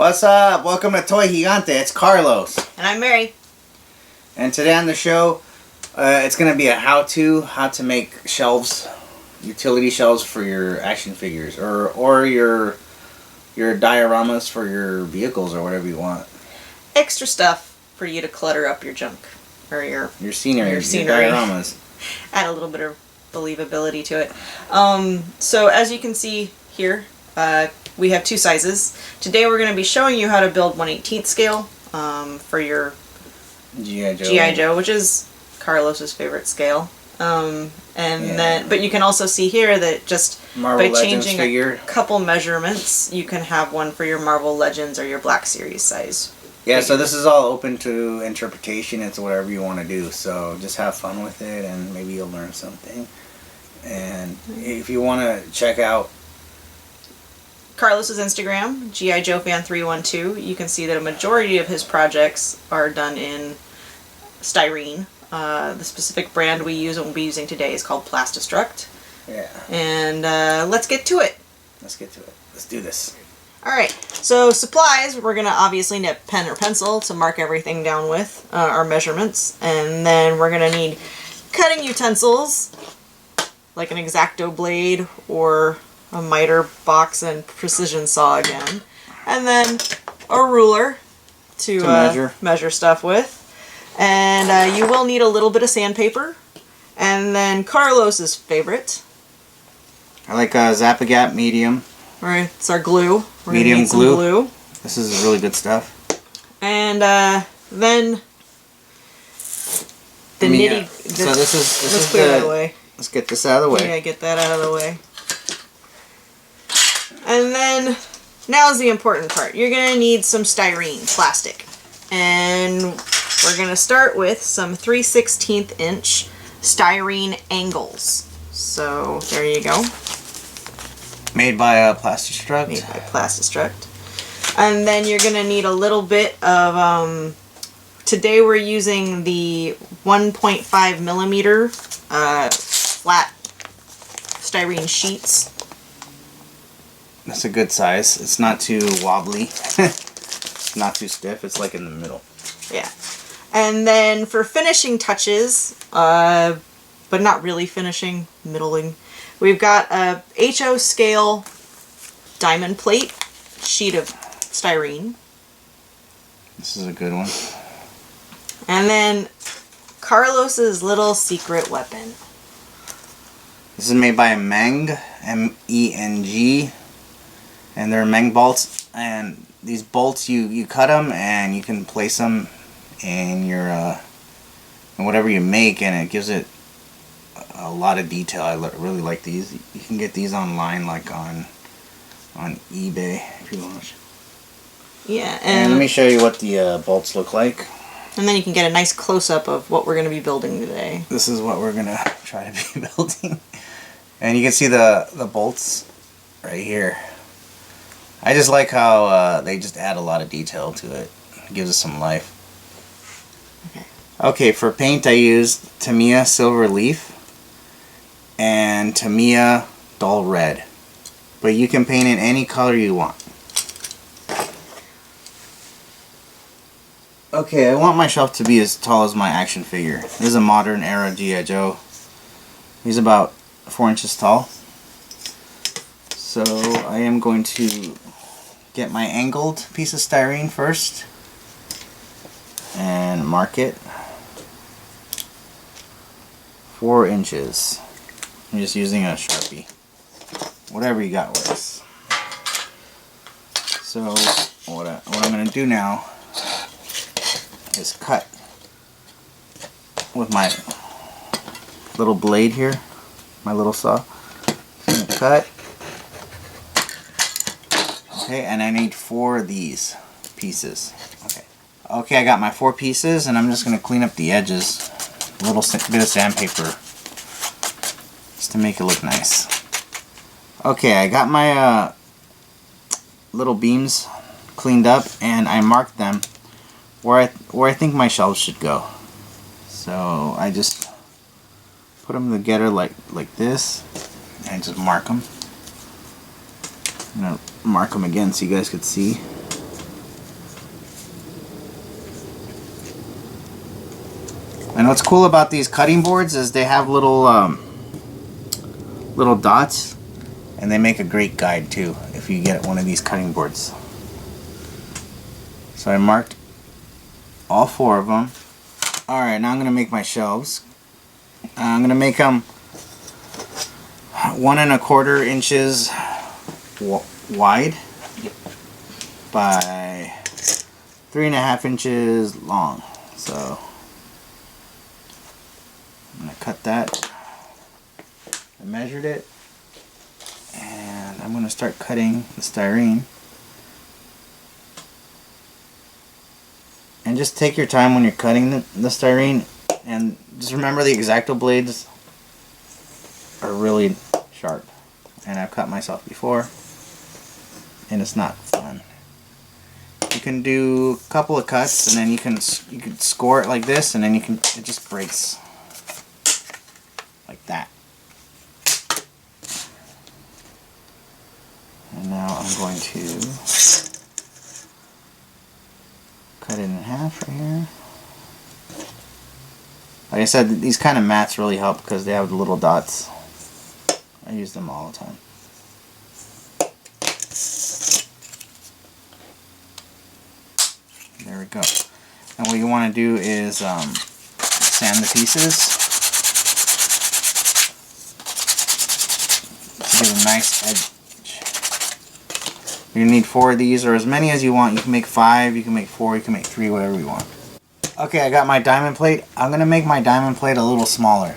What's up? Welcome to Toy Gigante. It's Carlos. And I'm Mary. And today on the show, it's going to be a how to make shelves, utility shelves for your action figures, or your dioramas for your vehicles or whatever you want. Extra stuff for you to clutter up your junk or your scenery, your dioramas. Add a little bit of believability to it. So as you can see here, we have two sizes. Today we're going to be showing you how to build 1/18 scale for your G.I. Joe, which is Carlos's favorite scale. But you can also see here that just Marvel by Legends changing figure. a couple measurements, you can have one for your Marvel Legends or your Black Series size. Yeah, so this is all open to interpretation. It's whatever you want to do. So just have fun with it, and maybe you'll learn something. And if you want to check out Carlos's Instagram, G.I. Joe Fan 312, you can see that a majority of his projects are done in styrene. The specific brand we use and we'll be using today is called Plastistruct. Yeah. And let's get to it. Let's get to it. Let's do this. Alright, so supplies, we're going to obviously need a pen or pencil to mark everything down with, our measurements. And then we're going to need cutting utensils, like an X-Acto blade or a miter box and precision saw again. And then a ruler to measure stuff with. And you will need a little bit of sandpaper. And then Carlos's favorite. I like Zap-A-Gap medium. Alright, it's our glue. We're Medium gonna need some glue. This is really good stuff. And then the nitty. So this is let's clear that away. Let's get this out of the way. Yeah, get that out of the way. And then now's the important part. You're gonna need some styrene plastic, and we're gonna start with some 3/16 inch styrene angles. So there you go. Made by Plastistruct. Made by Plastistruct. And then you're gonna need a little bit of today we're using the 1.5 millimeter flat styrene sheets. That's a good size. It's not too wobbly. It's not too stiff. It's like in the middle. Yeah. And then for finishing touches, but not really finishing, middling, we've got a HO scale diamond plate sheet of styrene. This is a good one. And then Carlos's little secret weapon. This is made by Meng, M-E-N-G, and they're Meng bolts. And these bolts, you cut them and you can place them in your in whatever you make, and it gives it a lot of detail. I really like these. You can get these online, like on eBay, if you want. Yeah, and let me show you what the bolts look like. And then you can get a nice close-up of what we're going to be building today. This is what we're going to try to be building. And you can see the bolts right here. I just like how they just add a lot of detail to it. It gives it some life. Okay, for paint I used Tamiya Silver Leaf and Tamiya Dull Red. But you can paint in any color you want. Okay, I want my shelf to be as tall as my action figure. This is a modern era G.I. Joe. He's about 4 inches tall. So I am going to get my angled piece of styrene first and mark it 4 inches. I'm just using a Sharpie. Whatever you got works. So what I'm going to do now is cut with my little blade here, my little saw. So cut. Okay, and I need 4 of these pieces. Okay, I got my 4 pieces, and I'm just going to clean up the edges. A little bit of sandpaper just to make it look nice. Okay, I got my little beams cleaned up, and I marked them where I think my shelves should go. So I just put them together like this, and just mark them. I'm gonna mark them again so you guys could see. And what's cool about these cutting boards is they have little little dots, and they make a great guide too if you get one of these cutting boards. So I marked all 4 of them. Alright, now I'm going to make my shelves. I'm going to make them 1 1/4 inches wide by 3 1/2 inches long. So I'm going to cut that. I measured it, and I'm going to start cutting the styrene. And just take your time when you're cutting the styrene, and just remember the X-Acto blades are really sharp. And I've cut myself before, and it's not fun. You can do a couple of cuts, and then you can score it like this, and then it just breaks like that. And now I'm going to cut it in half right here. Like I said, these kind of mats really help because they have the little dots. I use them all the time. There we go. And what you want to do is sand the pieces to get a nice edge. You need 4 of these, or as many as you want. You can make 5, you can make 4, you can make 3, whatever you want. Okay, I got my diamond plate. I'm going to make my diamond plate a little smaller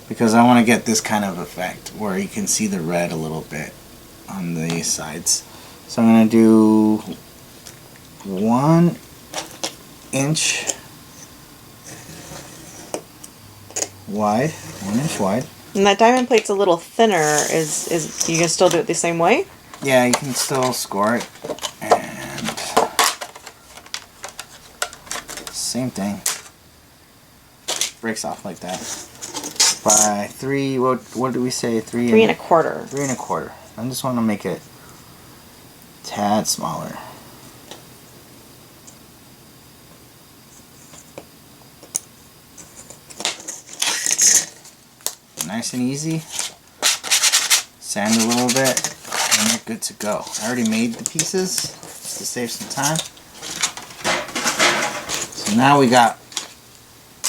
because I want to get this kind of effect where you can see the red a little bit on the sides. So I'm going to do 1 inch wide, 1 inch wide. And that diamond plate's a little thinner. Is you can still do it the same way? Yeah, you can still score it, and same thing. Breaks off like that. By 3, what do we say? 3 3 1/4. 3 1/4. I just want to make it a tad smaller. Nice and easy. Sand a little bit. And you're good to go. I already made the pieces just to save some time. So now we got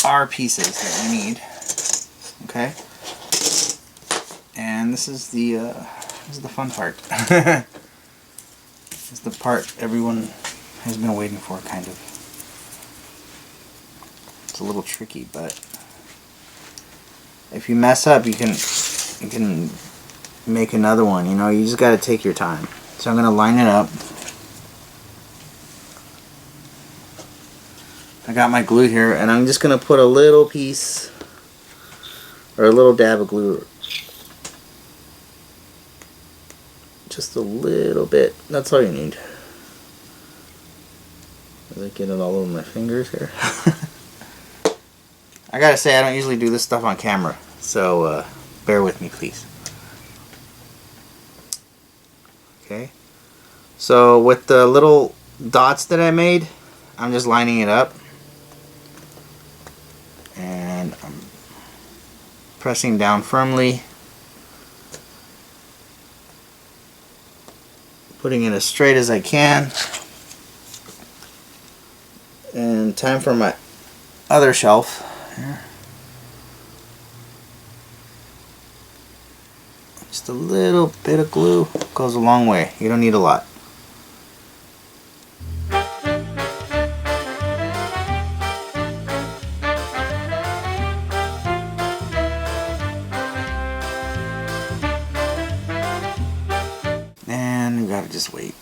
our pieces that we need. Okay. And this is the fun part. This is the part everyone has been waiting for, kind of. It's a little tricky, but if you mess up, you can make another one. You know, you just got to take your time. So I'm going to line it up. I got my glue here, and I'm just going to put a little piece or a little dab of glue. Just a little bit. That's all you need. As I get it all over my fingers here. I gotta say, I don't usually do this stuff on camera, so bear with me, please. Okay, so with the little dots that I made, I'm just lining it up, and I'm pressing down firmly, putting it as straight as I can. And time for my other shelf here. Just a little bit of glue goes a long way. You don't need a lot. And we gotta just wait.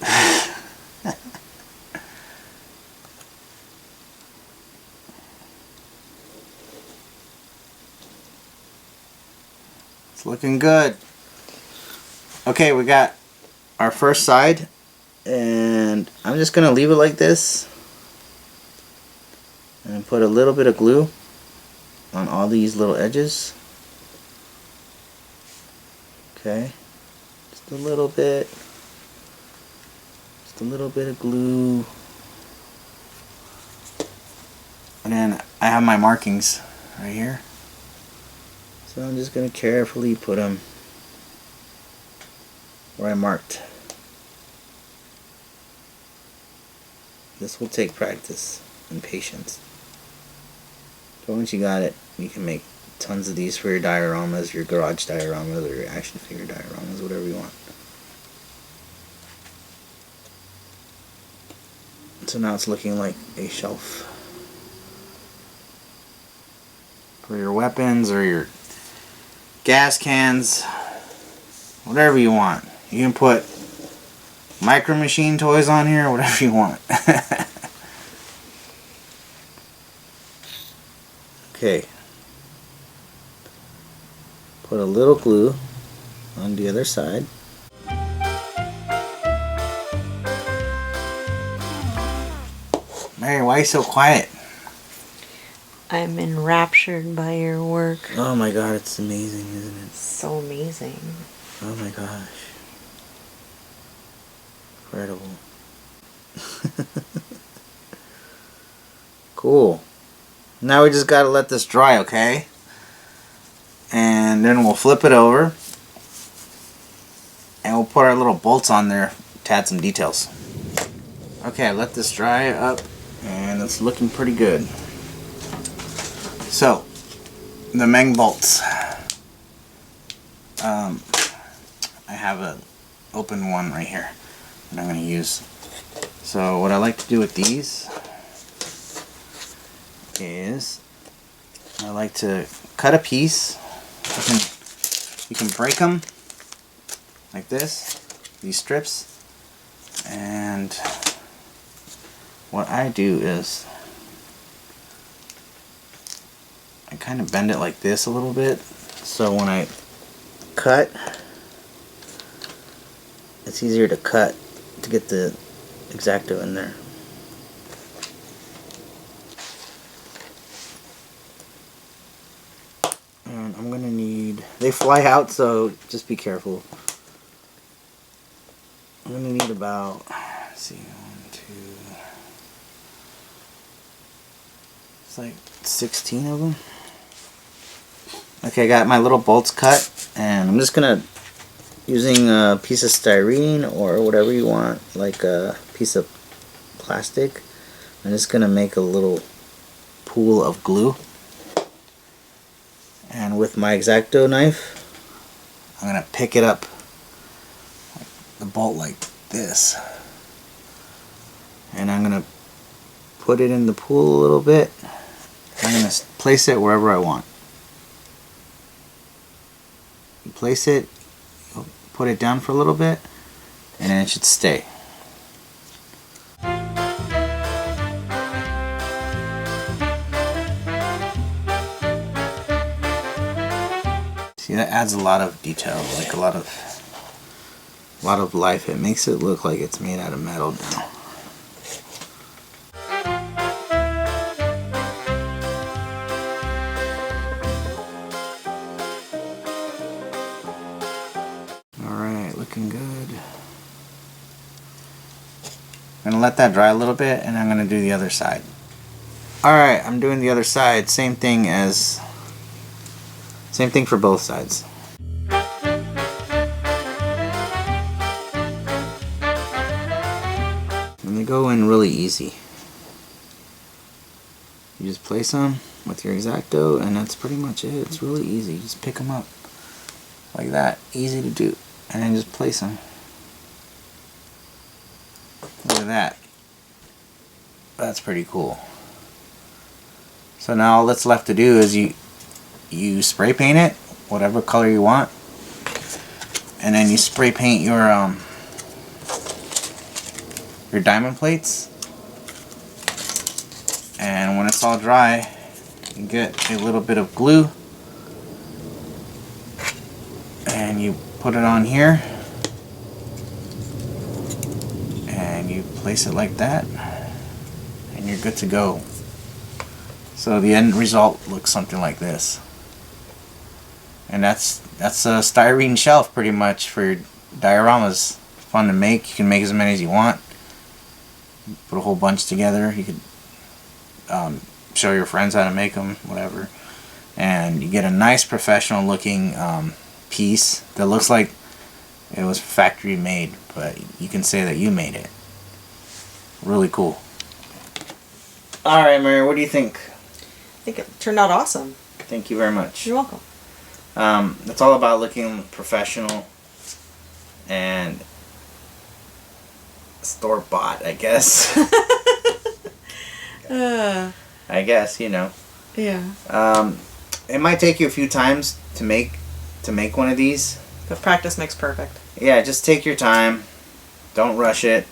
It's looking good. Okay, we got our first side, and I'm just gonna leave it like this and put a little bit of glue on all these little edges. Okay, just a little bit of glue. And then I have my markings right here. So I'm just going to carefully put them where I marked. This will take practice and patience. But once you got it, you can make tons of these for your dioramas, your garage dioramas, or your action figure dioramas, whatever you want. So now it's looking like a shelf for your weapons or your gas cans, whatever you want. You can put Micro Machine toys on here, whatever you want. Okay. Put a little glue on the other side. Mary, why are you so quiet? I'm enraptured by your work. Oh my god, it's amazing, isn't it? So amazing. Oh my gosh. Incredible. Cool. Now we just gotta let this dry, okay? And then we'll flip it over. And we'll put our little bolts on there to add some details. Okay, let this dry up. And it's looking pretty good. So, the Meng bolts. I have an open one right here that I'm going to use. So what I like to do with these is I like to cut a piece. You can break them like this, these strips, and what I do is I kind of bend it like this a little bit, so when I cut, it's easier to cut to get the X-Acto in there. And I'm gonna need, they fly out, so just be careful. I'm gonna need about, let's see, 1, 2, it's like 16 of them. Okay, I got my little bolts cut, and I'm just gonna, using a piece of styrene or whatever you want, like a piece of plastic, I'm just gonna make a little pool of glue. And with my X-Acto knife, I'm gonna pick it up, the bolt like this, and I'm gonna put it in the pool a little bit. I'm gonna place it wherever I want. You place it, put it down for a little bit, and then it should stay. See, that adds a lot of detail, like a lot of life. It makes it look like it's made out of metal now. Alright, looking good. I'm going to let that dry a little bit, and I'm going to do the other side. Alright, I'm doing the other side. Same thing for both sides. And they go in really easy. You just place them with your X-Acto, and that's pretty much it. It's really easy. Just pick them up like that. Easy to do. And then just place them. Look at that. That's pretty cool. So now all that's left to do is you spray paint it whatever color you want, and then you spray paint your diamond plates, and when it's all dry you get a little bit of glue and you put it on here and you place it like that, and you're good to go. So the end result looks something like this. And that's a styrene shelf pretty much for your dioramas. Fun to make. You can make as many as you want. Put a whole bunch together. You could show your friends how to make them, whatever. And you get a nice professional looking piece that looks like it was factory made, but you can say that you made it. Really cool. Alright, Mary, what do you think? I think it turned out awesome. Thank you very much. You're welcome. It's all about looking professional and store-bought, I guess. I guess, you know. Yeah. It might take you a few times to make one of these. But practice makes perfect. Yeah, just take your time. Don't rush it.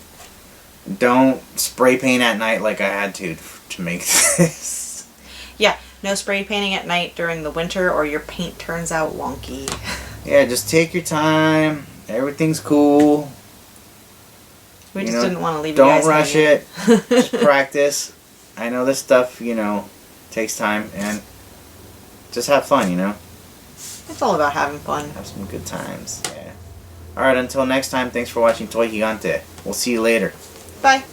Don't spray paint at night like I had to make this. Yeah, no spray painting at night during the winter or your paint turns out wonky. Yeah, just take your time. Everything's cool. We just didn't want to leave you guys Don't rush hanging. it. Just practice. I know this stuff, takes time, and just have fun, It's all about having fun. Have some good times, yeah. Alright, until next time, thanks for watching Toy Gigante. We'll see you later. Bye.